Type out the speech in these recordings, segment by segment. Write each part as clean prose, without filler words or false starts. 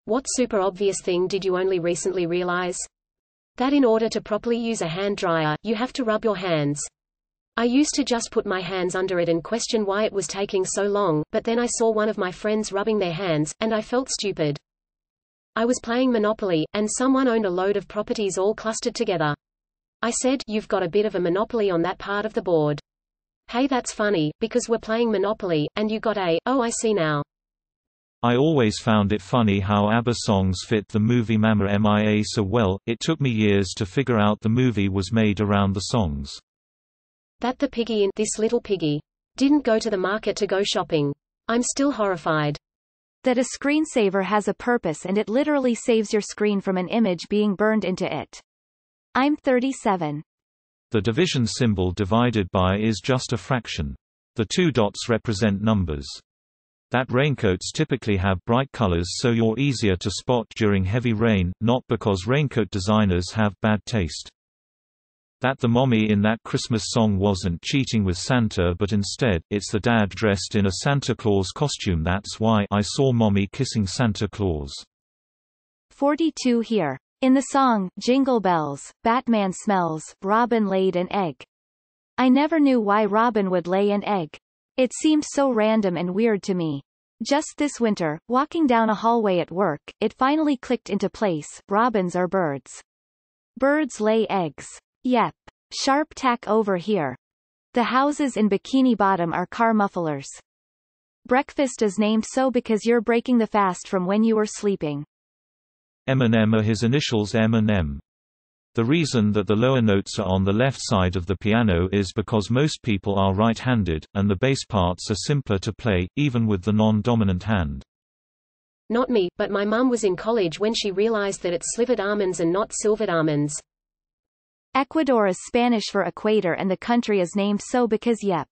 What super obvious thing did you only recently realize? That in order to properly use a hand dryer, you have to rub your hands. I used to just put my hands under it and question why it was taking so long, but then I saw one of my friends rubbing their hands, and I felt stupid. I was playing Monopoly, and someone owned a load of properties all clustered together. I said, "You've got a bit of a monopoly on that part of the board." "Hey, that's funny, because we're playing Monopoly, and you got a, oh I see now." I always found it funny how ABBA songs fit the movie Mamma Mia so well. It took me years to figure out the movie was made around the songs. That the piggy in This Little Piggy didn't go to the market to go shopping. I'm still horrified. That a screensaver has a purpose and it literally saves your screen from an image being burned into it. I'm 37. The division symbol divided by is just a fraction. The two dots represent numbers. That raincoats typically have bright colors so you're easier to spot during heavy rain, not because raincoat designers have bad taste. That the mommy in that Christmas song wasn't cheating with Santa but instead, it's the dad dressed in a Santa Claus costume. That's why I saw mommy kissing Santa Claus. 42 here. In the song, Jingle Bells, Batman smells, Robin laid an egg. I never knew why Robin would lay an egg. It seemed so random and weird to me. Just this winter, walking down a hallway at work, it finally clicked into place. Robins are birds. Birds lay eggs. Yep. Sharp tack over here. The houses in Bikini Bottom are car mufflers. Breakfast is named so because you're breaking the fast from when you were sleeping. M&M are his initials M&M. The reason that the lower notes are on the left side of the piano is because most people are right-handed, and the bass parts are simpler to play, even with the non-dominant hand. Not me, but my mum was in college when she realized that it's slivered almonds and not silvered almonds. Ecuador is Spanish for equator and the country is named so because yep.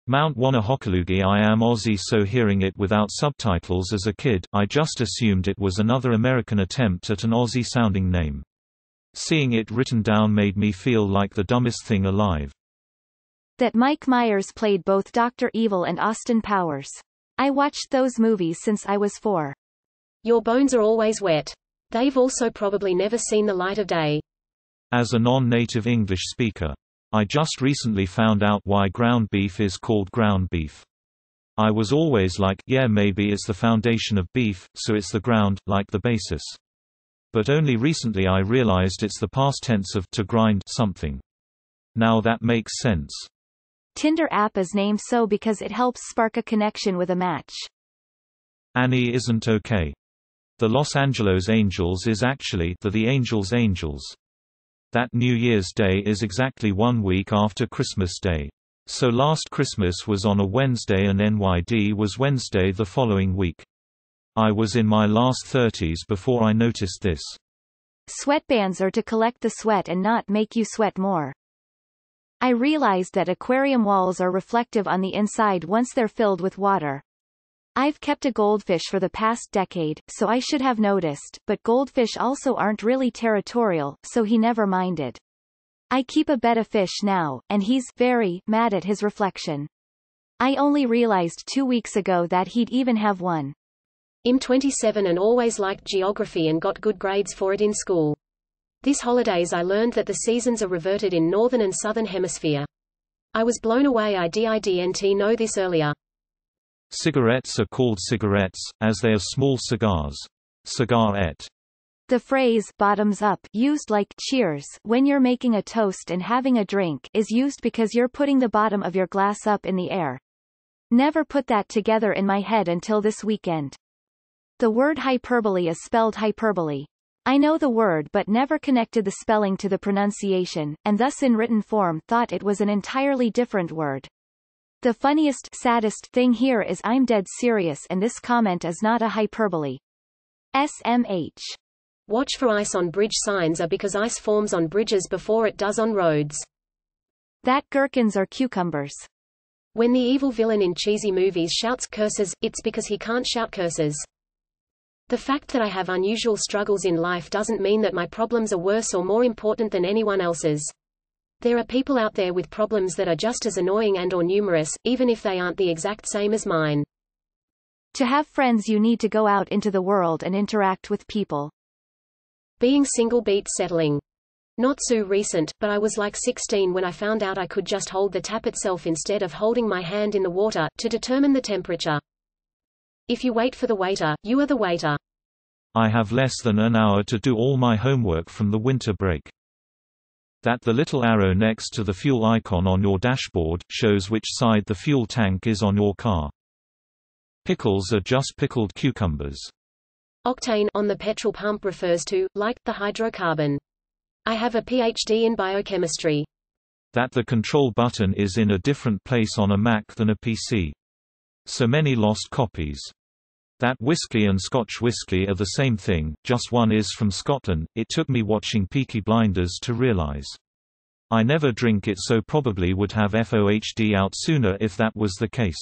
Mount Wanahockaloogie. I am Aussie, so hearing it without subtitles as a kid, I just assumed it was another American attempt at an Aussie-sounding name. Seeing it written down made me feel like the dumbest thing alive. That Mike Myers played both Dr. Evil and Austin Powers. I watched those movies since I was 4. Your bones are always wet. They've also probably never seen the light of day. As a non-native English speaker, I just recently found out why ground beef is called ground beef. I was always like, yeah, maybe it's the foundation of beef, so it's the ground, like the basis. But only recently I realized it's the past tense of to grind something. Now that makes sense. Tinder app is named so because it helps spark a connection with a match. Annie isn't okay. The Los Angeles Angels is actually the Angels Angels. That New Year's Day is exactly 1 week after Christmas Day. So last Christmas was on a Wednesday and NYD was Wednesday the following week. I was in my last 30s before I noticed this. Sweatbands are to collect the sweat and not make you sweat more. I realized that aquarium walls are reflective on the inside once they're filled with water. I've kept a goldfish for the past decade, so I should have noticed, but goldfish also aren't really territorial, so he never minded. I keep a betta fish now, and he's very mad at his reflection. I only realized 2 weeks ago that he'd even have one. I'm 27 and always liked geography and got good grades for it in school. This holidays I learned that the seasons are reverted in northern and southern hemisphere. I was blown away. I didn't know this earlier. Cigarettes are called cigarettes, as they are small cigars. Cigarette. The phrase bottoms up, used like cheers when you're making a toast and having a drink, is used because you're putting the bottom of your glass up in the air. Never put that together in my head until this weekend. The word hyperbole is spelled hyperbole. I know the word but never connected the spelling to the pronunciation, and thus in written form thought it was an entirely different word. The funniest, saddest thing here is I'm dead serious and this comment is not a hyperbole. SMH. Watch for ice on bridge signs are because ice forms on bridges before it does on roads. That gherkins are cucumbers. When the evil villain in cheesy movies shouts curses, it's because he can't shout curses. The fact that I have unusual struggles in life doesn't mean that my problems are worse or more important than anyone else's. There are people out there with problems that are just as annoying and or numerous, even if they aren't the exact same as mine. To have friends you need to go out into the world and interact with people. Being single beats settling. Not so recent, but I was like 16 when I found out I could just hold the tap itself instead of holding my hand in the water, to determine the temperature. If you wait for the waiter, you are the waiter. I have less than an hour to do all my homework from the winter break. That the little arrow next to the fuel icon on your dashboard shows which side the fuel tank is on your car. Pickles are just pickled cucumbers. Octane on the petrol pump refers to, like, the hydrocarbon. I have a PhD in biochemistry. That the control button is in a different place on a Mac than a PC. So many lost copies. That whiskey and Scotch whiskey are the same thing, just one is from Scotland. It took me watching Peaky Blinders to realize. I never drink it, so probably would have FOHD out sooner if that was the case.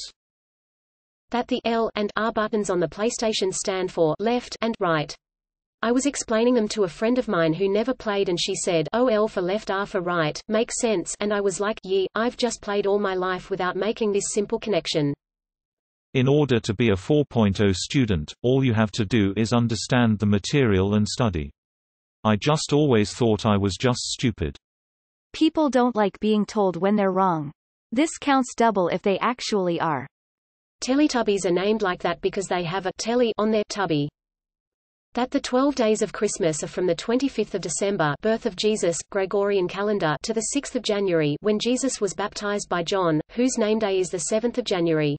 That the L and R buttons on the PlayStation stand for left and right. I was explaining them to a friend of mine who never played and she said, "Oh, L for left, R for right, makes sense," and I was like, "Yeah, I've just played all my life without making this simple connection." In order to be a 4.0 student, all you have to do is understand the material and study. I just always thought I was just stupid. People don't like being told when they're wrong. This counts double if they actually are. Teletubbies are named like that because they have a telly on their tubby. That the 12 days of Christmas are from the 25th of December, birth of Jesus, Gregorian calendar, to the 6th of January, when Jesus was baptized by John, whose name day is the 7th of January.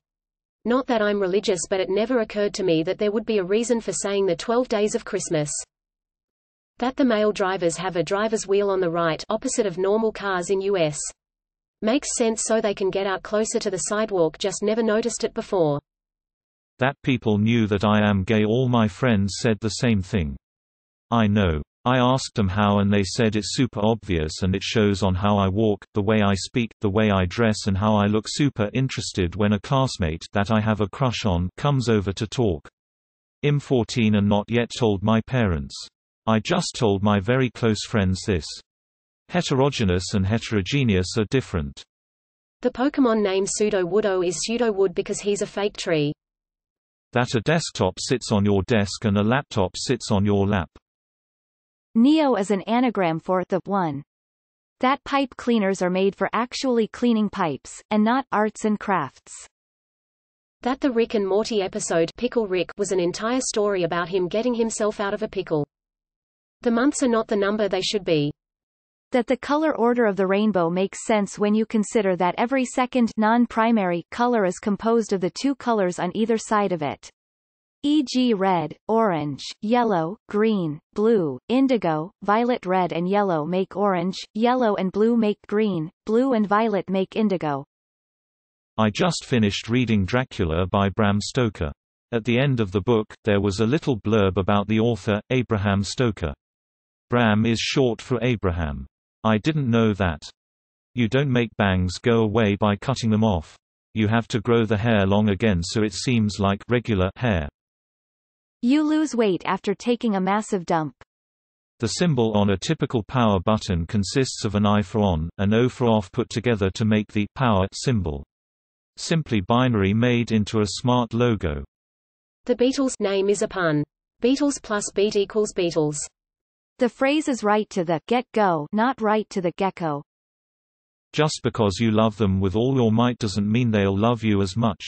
Not that I'm religious, but it never occurred to me that there would be a reason for saying the 12 days of Christmas. That the male drivers have a driver's wheel on the right, opposite of normal cars in US. Makes sense, so they can get out closer to the sidewalk, just never noticed it before. That people knew that I am gay. All my friends said the same thing. I know. I asked them how and they said it's super obvious and it shows on how I walk, the way I speak, the way I dress and how I look. Super interested when a classmate that I have a crush on comes over to talk. I'm 14 and not yet told my parents. I just told my very close friends this. Heterogeneous and heterogeneous are different. The Pokemon name Pseudo-Woodo is Pseudo-Wood because he's a fake tree. That a desktop sits on your desk and a laptop sits on your lap. Neo is an anagram for the one. That pipe cleaners are made for actually cleaning pipes, and not arts and crafts. That the Rick and Morty episode Pickle Rick was an entire story about him getting himself out of a pickle. The months are not the number they should be. That the color order of the rainbow makes sense when you consider that every second non-primary color is composed of the two colors on either side of it. E.g. red, orange, yellow, green, blue, indigo, violet. Red and yellow make orange, yellow and blue make green, blue and violet make indigo. I just finished reading Dracula by Bram Stoker. At the end of the book, there was a little blurb about the author, Abraham Stoker. Bram is short for Abraham. I didn't know that. You don't make bangs go away by cutting them off. You have to grow the hair long again so it seems like regular hair. You lose weight after taking a massive dump. The symbol on a typical power button consists of an I for on, an O for off put together to make the power symbol. Simply binary made into a smart logo. The Beatles name is a pun. Beatles plus beat equals Beatles. The phrase is right to the get-go, not right to the gecko. Just because you love them with all your might doesn't mean they'll love you as much.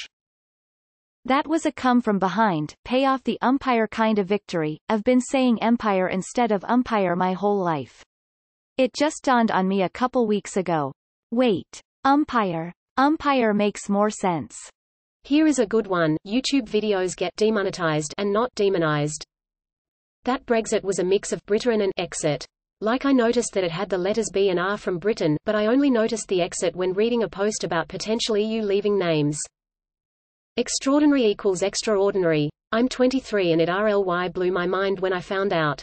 That was a come from behind, pay off the umpire kind of victory. I've been saying empire instead of umpire my whole life. It just dawned on me a couple weeks ago. Wait. Umpire. Umpire makes more sense. Here is a good one. YouTube videos get demonetized and not demonized. That Brexit was a mix of Britain and exit. Like I noticed that it had the letters B and R from Britain, but I only noticed the exit when reading a post about potential EU leaving names. Extraordinary equals extraordinary. I'm 23 and it RLY blew my mind when I found out.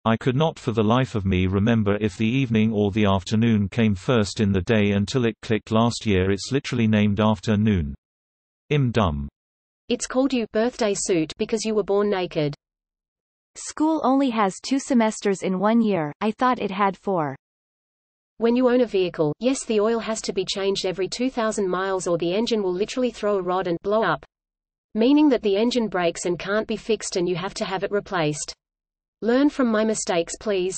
I could not for the life of me remember if the evening or the afternoon came first in the day until it clicked last year. It's literally named after noon. I'm dumb. It's called you birthday suit because you were born naked. School only has 2 semesters in 1 year, I thought it had 4. When you own a vehicle, yes, the oil has to be changed every 2,000 miles or the engine will literally throw a rod and blow up. meaning that the engine breaks and can't be fixed and you have to have it replaced. Learn from my mistakes, please.